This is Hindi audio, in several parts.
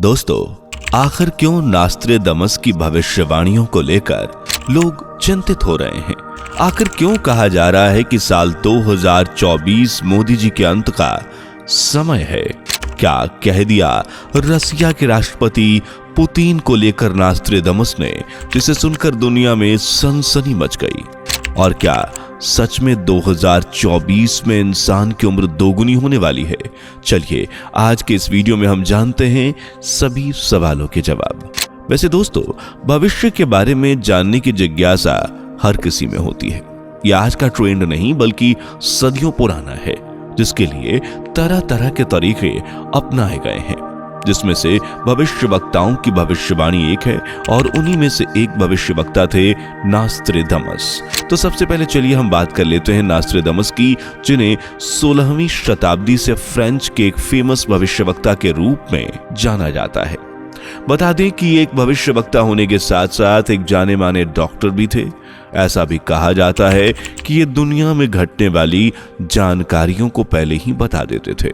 दोस्तों, आखिर क्यों नास्ट्रेदामस की भविष्यवाणियों को लेकर लोग चिंतित हो रहे हैं? आखिर क्यों कहा जा रहा है कि साल 2024 मोदी जी के अंत का समय है? क्या कह दिया रसिया के राष्ट्रपति पुतिन को लेकर नास्ट्रेदामस ने, जिसे सुनकर दुनिया में सनसनी मच गई? और क्या सच में 2024 में इंसान की उम्र दोगुनी होने वाली है? चलिए आज के इस वीडियो में हम जानते हैं सभी सवालों के जवाब। वैसे दोस्तों, भविष्य के बारे में जानने की जिज्ञासा हर किसी में होती है। यह आज का ट्रेंड नहीं बल्कि सदियों पुराना है, जिसके लिए तरह तरह के तरीके अपनाए गए हैं, जिसमें से भविष्यवक्ताओं की भविष्यवाणी एक है और उन्हीं में से एक भविष्यवक्ता थे नास्ट्रेदामस। तो सबसे पहले चलिए हम बात कर लेते हैं नास्ट्रेदामस की, जिन्हें 16वीं शताब्दी से फ्रेंच के एक फेमस भविष्यवक्ता के रूप में जाना जाता है। बता दें कि एक भविष्यवक्ता होने के साथ साथ एक जाने माने डॉक्टर भी थे। ऐसा भी कहा जाता है कि ये दुनिया में घटने वाली जानकारियों को पहले ही बता देते थे,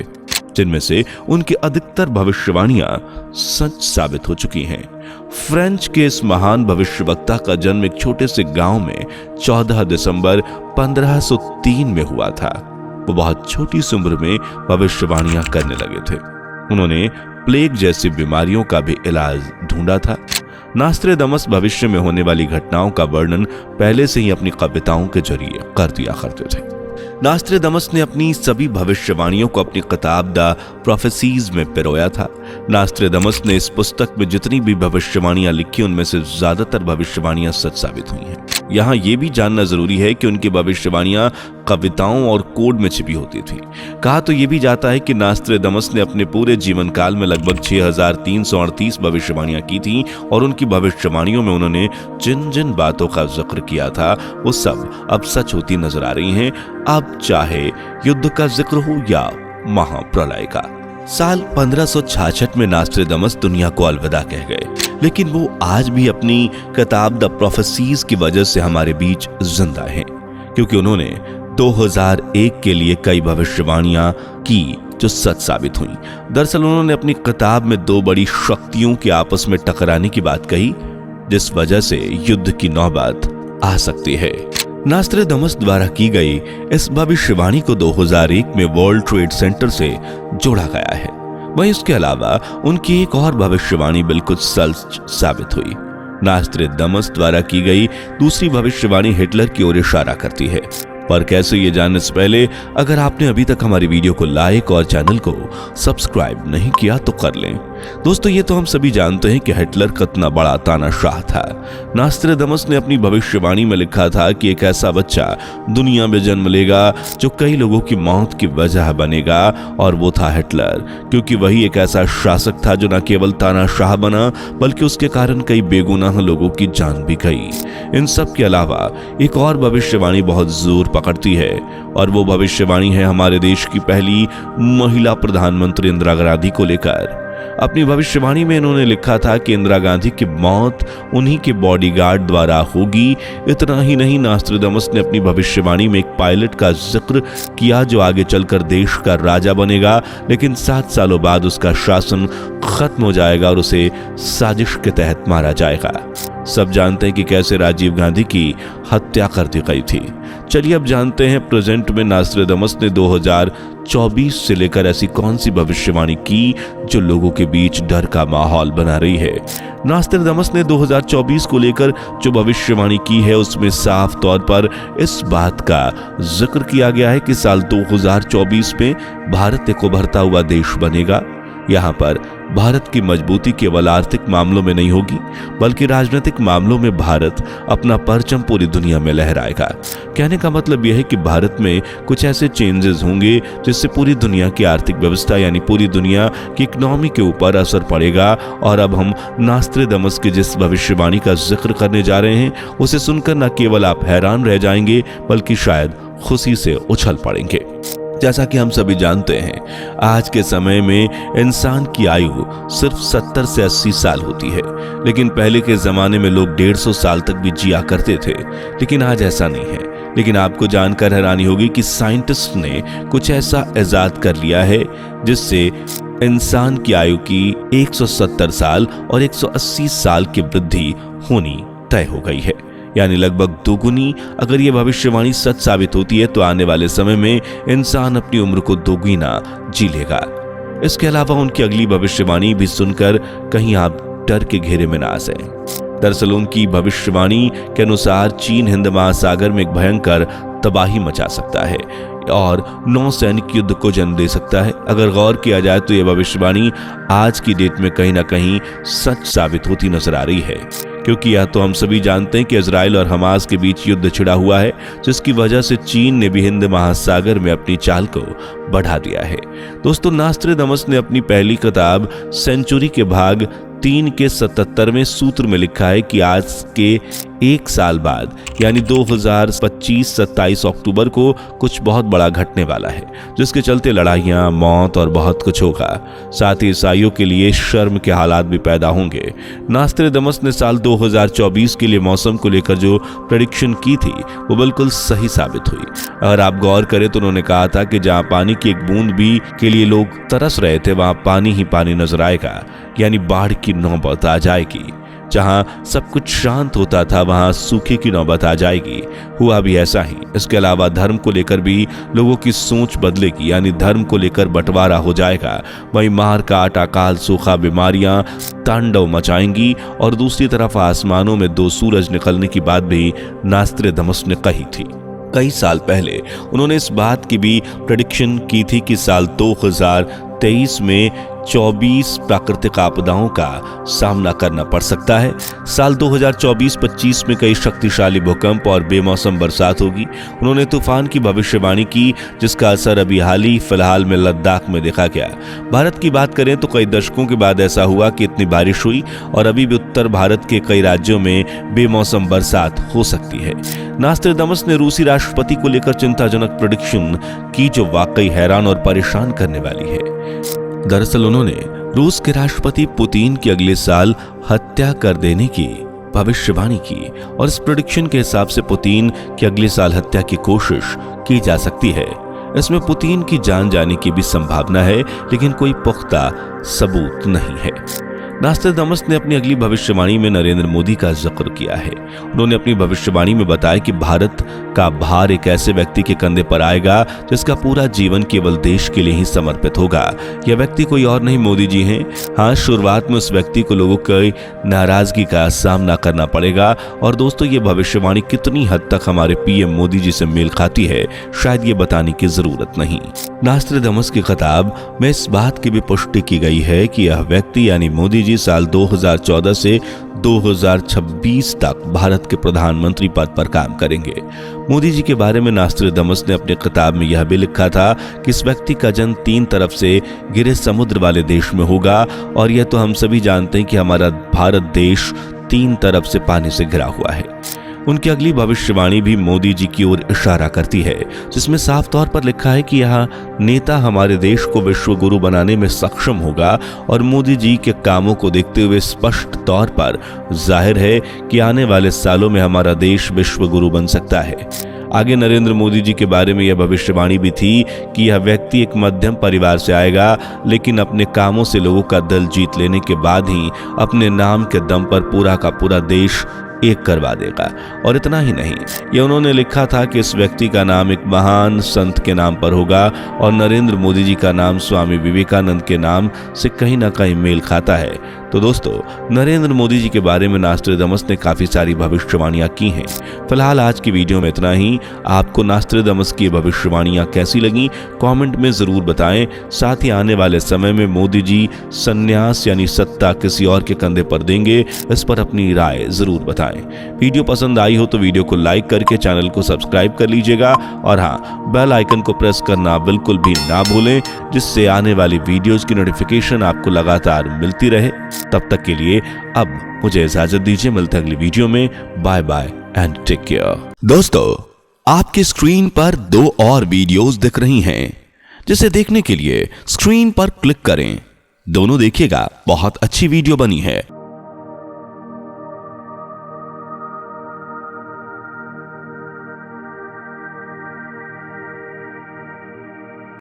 जिनमें से उनकी अधिकतर भविष्यवाणियां सच साबित हो चुकी हैं। फ्रेंच के इस महान भविष्यवक्ता का जन्म एक छोटे से गांव में 14 दिसंबर 1503 में हुआ था। वो बहुत छोटी सी उम्र में भविष्यवाणियां करने लगे थे। उन्होंने प्लेग जैसी बीमारियों का भी इलाज ढूंढा था। नास्ट्रेदामस भविष्य में होने वाली घटनाओं का वर्णन पहले से ही अपनी कविताओं के जरिए कर दिया करते थे। नास्ट्रेदामस ने अपनी सभी भविष्यवाणियों को अपनी किताब द प्रोफेसीज में पिरोया था। नास्ट्रेदामस ने इस पुस्तक में जितनी भी भविष्यवाणियां लिखी, उनमें से ज्यादातर भविष्यवाणियां सच साबित हुई हैं। यहाँ यह भी जानना जरूरी है कि उनकी भविष्यवाणियां कविताओं और कोड में छिपी होती थी। कहा तो यह भी जाता है कि नास्ट्रेदामस ने अपने पूरे जीवन काल में लगभग 6338 भविष्यवाणियां की थी और उनकी भविष्यवाणियों में उन्होंने जिन जिन बातों का जिक्र किया था वो सब अब सच होती नजर आ रही हैं। अब चाहे युद्ध का जिक्र हो या महाप्रलय का। साल 1566 में नास्ट्रेदामस दुनिया को अलविदा कह गए, लेकिन वो आज भी अपनी किताब द प्रोफेसीज की वजह से हमारे बीच जिंदा हैं, क्योंकि उन्होंने 2001 के लिए कई भविष्यवाणियां की जो सच साबित हुई। दरअसल उन्होंने अपनी किताब में दो बड़ी शक्तियों के आपस में टकराने की बात कही, जिस वजह से युद्ध की नौबत आ सकती है। नास्ट्रेदामस द्वारा की गई इस भविष्यवाणी को 2001 में वर्ल्ड ट्रेड सेंटर से जोड़ा गया है। वहीं इसके अलावा उनकी एक और भविष्यवाणी बिल्कुल सच साबित हुई। नास्ट्रेदामस द्वारा की गई दूसरी भविष्यवाणी हिटलर की ओर इशारा करती है। पर कैसे, ये जानने से पहले अगर आपने अभी तक हमारी वीडियो को लाइक और चैनल को सब्सक्राइब नहीं किया तो कर लें। दोस्तों, ये तो हम सभी जानते हैं कि हिटलर कितना बड़ा तानाशाह था। नास्ट्रेदामस ने अपनी भविष्यवाणी में लिखा था कि एक ऐसा बच्चा दुनिया में जन्म लेगा जो कई लोगों की मौत की वजह बनेगा, और वो था हिटलर, क्योंकि वही एक ऐसा शासक था जो न केवल तानाशाह बना बल्कि उसके कारण कई बेगुनाह लोगों की जान भी गई। इन सब के अलावा एक और भविष्यवाणी बहुत जोर पकड़ती है, और वो भविष्यवाणी है हमारे देश की पहली महिला प्रधानमंत्री इंदिरा गांधी को लेकर। अपनी भविष्यवाणी में इन्होंने लिखा था कि इंदिरा गांधी की मौत उन्हीं के बॉडीगार्ड द्वारा होगी। इतना ही नहीं, नास्ट्रेदामस ने अपनी भविष्यवाणी में एक पायलट का जिक्र किया जो आगे चलकर देश का राजा बनेगा, लेकिन 7 सालों बाद उसका शासन खत्म हो जाएगा और उसे साजिश के तहत मारा जाएगा। सब जानते हैं कि कैसे राजीव गांधी की हत्या कर दी गई थी। चलिए अब जानते हैं प्रेजेंट में नास्ट्रेदामस ने 2024 से लेकर ऐसी कौन सी भविष्यवाणी की जो लोगों के बीच डर का माहौल बना रही है। नास्ट्रेदामस ने 2024 को लेकर जो भविष्यवाणी की है उसमें साफ तौर पर इस बात का जिक्र किया गया है कि साल 2024 में भारत एक उभरता हुआ देश बनेगा। यहाँ पर भारत की मजबूती केवल आर्थिक मामलों में नहीं होगी बल्कि राजनीतिक मामलों में भारत अपना परचम पूरी दुनिया में लहराएगा। कहने का मतलब यह है कि भारत में कुछ ऐसे चेंजेस होंगे जिससे पूरी दुनिया की आर्थिक व्यवस्था यानी पूरी दुनिया की इकोनॉमी के ऊपर असर पड़ेगा। और अब हम नास्ट्रेदामस की जिस भविष्यवाणी का जिक्र करने जा रहे हैं उसे सुनकर न केवल आप हैरान रह जाएंगे बल्कि शायद खुशी से उछल पड़ेंगे। जैसा कि हम सभी जानते हैं, आज के समय में इंसान की आयु सिर्फ 70 से 80 साल होती है, लेकिन पहले के जमाने में लोग 150 साल तक भी जिया करते थे। लेकिन आज ऐसा नहीं है। लेकिन आपको जानकर हैरानी होगी कि साइंटिस्ट ने कुछ ऐसा इजाद कर लिया है जिससे इंसान की आयु की 170 साल और 180 साल की वृद्धि होनी तय हो गई है, यानी लगभग दोगुनी। अगर यह भविष्यवाणी सच साबित होती है तो आने वाले समय में इंसान अपनी उम्र को दोगुना जी लेगा। इसके अलावा उनकी अगली भविष्यवाणी भी सुनकर कहीं आप डर के घेरे में ना आ जाएं। दरअसल उनकी भविष्यवाणी के अनुसार चीन हिंद महासागर में एक भयंकर तबाही मचा सकता है और नौसैनिक युद्ध को जन्म दे सकता है। अगर गौर किया जाए तो यह भविष्यवाणी आज की डेट में कहीं ना कहीं सच साबित होती नजर आ रही है, क्योंकि यह तो हम सभी जानते हैं कि इजराइल और हमास के बीच युद्ध छिड़ा हुआ है, जिसकी वजह से चीन ने भी हिंद महासागर में अपनी चाल को बढ़ा दिया है। दोस्तों, नास्ट्रेदामस ने अपनी पहली किताब सेंचुरी के भाग 3 के 77वें सूत्र में लिखा है कि आज के 1 साल बाद यानी 2025 27 अक्टूबर को कुछ बहुत बड़ा घटने वाला है, जिसके चलते लड़ाइयां, मौत और बहुत कुछ होगा। साथ ही ईसाइयों के लिए शर्म के हालात भी पैदा होंगे। नास्ट्रेदामस ने साल 2024 के लिए मौसम को लेकर जो प्रेडिक्शन की थी वो बिल्कुल सही साबित हुई। अगर आप गौर करें तो उन्होंने कहा था कि जहां पानी की एक बूंद भी के लिए लोग तरस रहे थे वहां पानी ही पानी नजर आएगा, यानी बाढ़ की नौबत आ जाएगी। जहां सब कुछ शांत होता था वहां सूखे की नौबत आ जाएगी। हुआ भी ऐसा ही। इसके अलावा धर्म को लेकर भी लोगों की सोच बदलेगी, यानी धर्म को लेकर बंटवारा हो जाएगा। वहीं मार काट, अकाल, सूखा, बीमारियां तांडव मचाएंगी और दूसरी तरफ आसमानों में 2 सूरज निकलने की बात भी नास्ट्रेदामस ने कही थी। कई साल पहले उन्होंने इस बात की भी प्रेडिक्शन की थी कि साल 2023 में 24 प्राकृतिक आपदाओं का सामना करना पड़ सकता है। साल 2024-25 में कई शक्तिशाली भूकंप और बेमौसम बरसात होगी। उन्होंने तूफान की भविष्यवाणी की, जिसका असर अभी फिलहाल में लद्दाख में देखा गया। भारत की बात करें तो कई दशकों के बाद ऐसा हुआ कि इतनी बारिश हुई और अभी भी उत्तर भारत के कई राज्यों में बेमौसम बरसात हो सकती है। नास्ट्रेदामस ने रूसी राष्ट्रपति को लेकर चिंताजनक प्रेडिक्शन की, जो वाकई हैरान और परेशान करने वाली है। दरअसल उन्होंने रूस के राष्ट्रपति पुतिन की अगले साल हत्या कर देने की भविष्यवाणी की और इस प्रेडिक्शन के हिसाब से पुतिन की अगले साल हत्या की कोशिश की जा सकती है। इसमें पुतिन की जान जाने की भी संभावना है, लेकिन कोई पुख्ता सबूत नहीं है। नास्ट्रेदामस ने अपनी अगली भविष्यवाणी में नरेंद्र मोदी का जिक्र किया है। उन्होंने अपनी भविष्यवाणी में बताया कि भारत का भार एक ऐसे व्यक्ति के कंधे पर आएगा जिसका पूरा जीवन केवल देश के लिए ही समर्पित होगा। यह व्यक्ति कोई और नहीं, मोदी जी हैं। हाँ, शुरुआत में उस व्यक्ति को लोगों की नाराजगी का सामना करना पड़ेगा। और दोस्तों, ये भविष्यवाणी कितनी हद तक हमारे पीएम मोदी जी से मेल खाती है, शायद ये बताने की जरूरत नहीं। नास्ट्रेदामस की किताब में इस बात की भी पुष्टि की गई है कि यह व्यक्ति यानी मोदी जी साल 2014 से 2026 तक भारत के प्रधानमंत्री पद पर काम करेंगे। मोदी जी के बारे में नास्ट्रेदामस ने अपने किताब में यह भी लिखा था कि इस व्यक्ति का जन्म 3 तरफ से घिरे समुद्र वाले देश में होगा, और यह तो हम सभी जानते हैं कि हमारा भारत देश 3 तरफ से पानी से घिरा हुआ है। उनकी अगली भविष्यवाणी भी मोदी जी की ओर इशारा करती है, जिसमें साफ तौर पर लिखा है कि यह नेता हमारे देश को विश्व गुरु बनाने में सक्षम होगा। और मोदी जी के कामों को देखते हुए स्पष्ट तौर पर जाहिर है कि आने वाले सालों में हमारा देश विश्व गुरु बन सकता है। आगे नरेंद्र मोदी जी के बारे में यह भविष्यवाणी भी थी कि यह व्यक्ति एक मध्यम परिवार से आएगा, लेकिन अपने कामों से लोगों का दिल जीत लेने के बाद ही अपने नाम के दम पर पूरा का पूरा देश एक करवा देगा। और इतना ही नहीं, यह उन्होंने लिखा था कि इस व्यक्ति का नाम एक महान संत के नाम पर होगा, और नरेंद्र मोदी जी का नाम स्वामी विवेकानंद के नाम से कहीं ना कहीं मेल खाता है। तो दोस्तों, नरेंद्र मोदी जी के बारे में नास्ट्रेदामस ने काफी सारी भविष्यवाणियां की हैं। फिलहाल आज की वीडियो में इतना ही। आपको नास्ट्रेदामस की भविष्यवाणियां कैसी लगी, कमेंट में जरूर बताएं। साथ ही आने वाले समय में मोदी जी संन्यास यानी सत्ता किसी और के कंधे पर देंगे, इस पर अपनी राय जरूर बताएं। वीडियो पसंद आई हो तो वीडियो को लाइक करके चैनल को सब्सक्राइब कर लीजिएगा, और हाँ, बेल आइकन को प्रेस करना बिल्कुल भी ना भूलें, जिससे आने वाली वीडियोस की नोटिफिकेशन आपको लगातार मिलती रहे। तब तक के लिए अब मुझे इजाजत दीजिए, मिलते हैं अगली वीडियो में। Bye bye and take care. दोस्तों, आपके स्क्रीन पर 2 और वीडियोस दिख रही हैं, जिसे देखने के लिए स्क्रीन पर क्लिक करें। दोनों देखिएगा, बहुत अच्छी वीडियो बनी है।